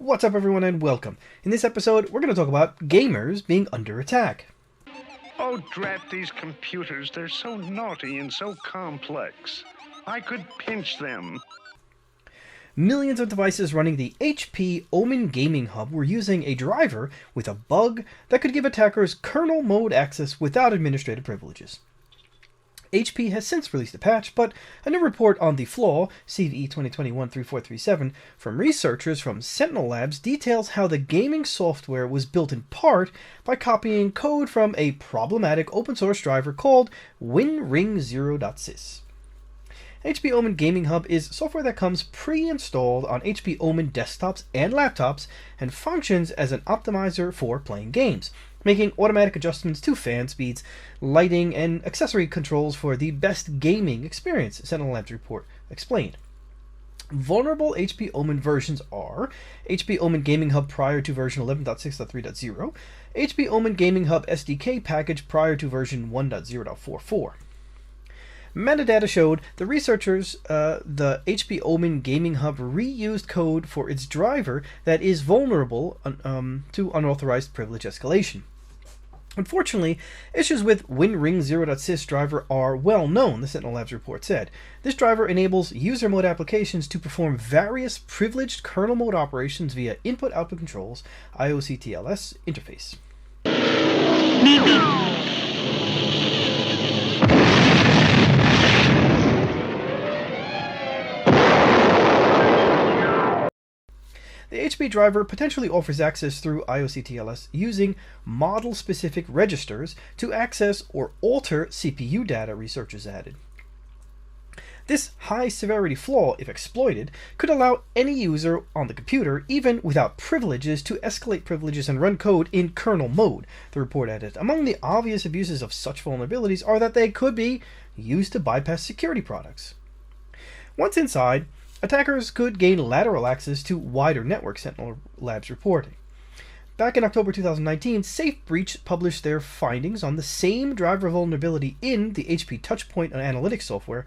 What's up everyone and welcome. In this episode, we're going to talk about gamers being under attack. Oh, drat these computers. They're so naughty and so complex. I could pinch them. Millions of devices running the HP Omen Gaming Hub were using a driver with a bug that could give attackers kernel mode access without administrative privileges. HP has since released a patch, but a new report on the flaw, CVE 2021-3437, from researchers from SentinelLabs details how the gaming software was built in part by copying code from a problematic open-source driver called WinRing0.sys. HP Omen Gaming Hub is software that comes pre-installed on HP Omen desktops and laptops and functions as an optimizer for playing games, making automatic adjustments to fan speeds, lighting, and accessory controls for the best gaming experience, SentinelLabs report explained. Vulnerable HP Omen versions are HP Omen Gaming Hub prior to version 11.6.3.0, HP Omen Gaming Hub SDK package prior to version 1.0.44. Metadata showed the researchers the HP Omen Gaming Hub reused code for its driver that is vulnerable to unauthorized privilege escalation. Unfortunately, issues with WinRing0.sys driver are well known, the SentinelLabs report said. This driver enables user mode applications to perform various privileged kernel mode operations via input-output controls, IOCTLS interface. The HP driver potentially offers access through IOCTLS using model-specific registers to access or alter CPU data, researchers added. This high-severity flaw, if exploited, could allow any user on the computer, even without privileges, to escalate privileges and run code in kernel mode, the report added. Among the obvious abuses of such vulnerabilities are that they could be used to bypass security products. Once inside, attackers could gain lateral access to wider networks, SentinelLabs reporting. Back in October 2019, SafeBreach published their findings on the same driver vulnerability in the HP Touchpoint analytics software,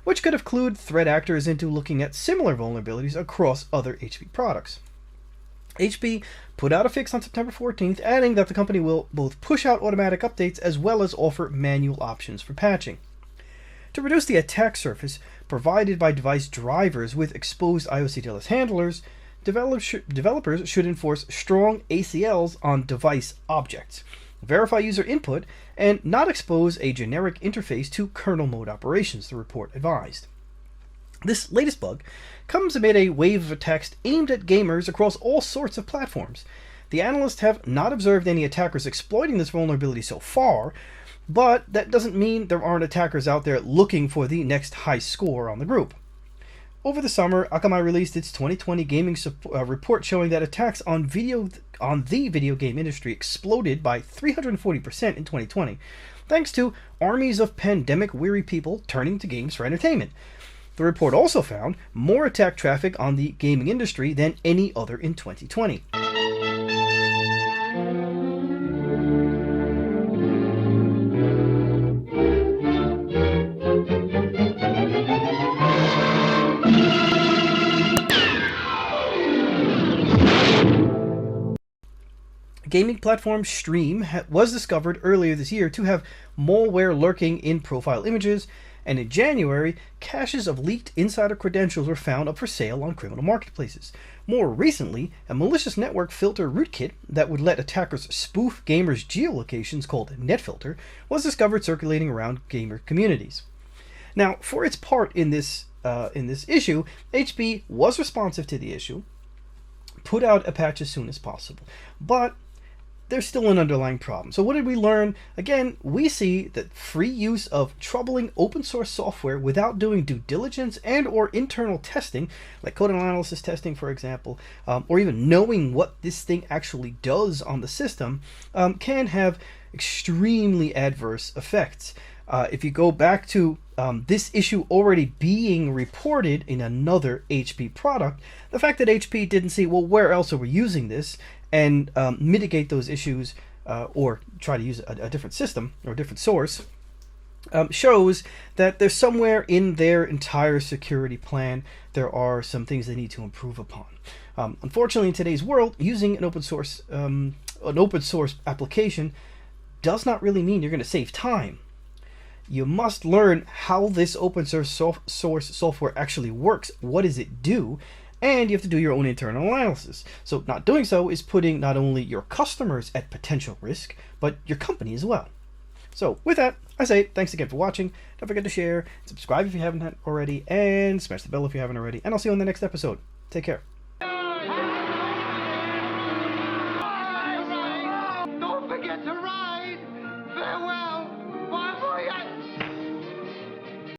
which could have clued threat actors into looking at similar vulnerabilities across other HP products. HP put out a fix on September 14th, adding that the company will both push out automatic updates as well as offer manual options for patching. To reduce the attack surface provided by device drivers with exposed IOCTLS handlers, developers should enforce strong ACLs on device objects, verify user input, and not expose a generic interface to kernel mode operations, the report advised. This latest bug comes amid a wave of attacks aimed at gamers across all sorts of platforms. The analysts have not observed any attackers exploiting this vulnerability so far, but that doesn't mean there aren't attackers out there looking for the next high score on the group. Over the summer, Akamai released its 2020 gaming report showing that attacks on the video game industry exploded by 340% in 2020, thanks to armies of pandemic-weary people turning to games for entertainment. The report also found more attack traffic on the gaming industry than any other in 2020. Gaming platform Stream was discovered earlier this year to have malware lurking in profile images, and in January, caches of leaked insider credentials were found up for sale on criminal marketplaces. More recently, a malicious network filter rootkit that would let attackers spoof gamers' geolocations called NetFilter was discovered circulating around gamer communities. Now, for its part in this issue, HP was responsive to the issue, put out a patch as soon as possible, but there's still an underlying problem. So what did we learn? Again, we see that free use of troubling open source software without doing due diligence and or internal testing, like code analysis testing, for example, or even knowing what this thing actually does on the system, can have extremely adverse effects. If you go back to this issue already being reported in another HP product, the fact that HP didn't see, well, where else are we using this, and mitigate those issues or try to use a different system or a different source, shows that there's somewhere in their entire security plan there are some things they need to improve upon. Unfortunately, in today's world, using an open source application does not really mean you're going to save time. You must learn how this open source software actually works. What does it do? And you have to do your own internal analysis. So not doing so is putting not only your customers at potential risk, but your company as well. So with that, I say thanks again for watching. Don't forget to share, subscribe if you haven't already, and smash the bell if you haven't already. And I'll see you on the next episode. Take care.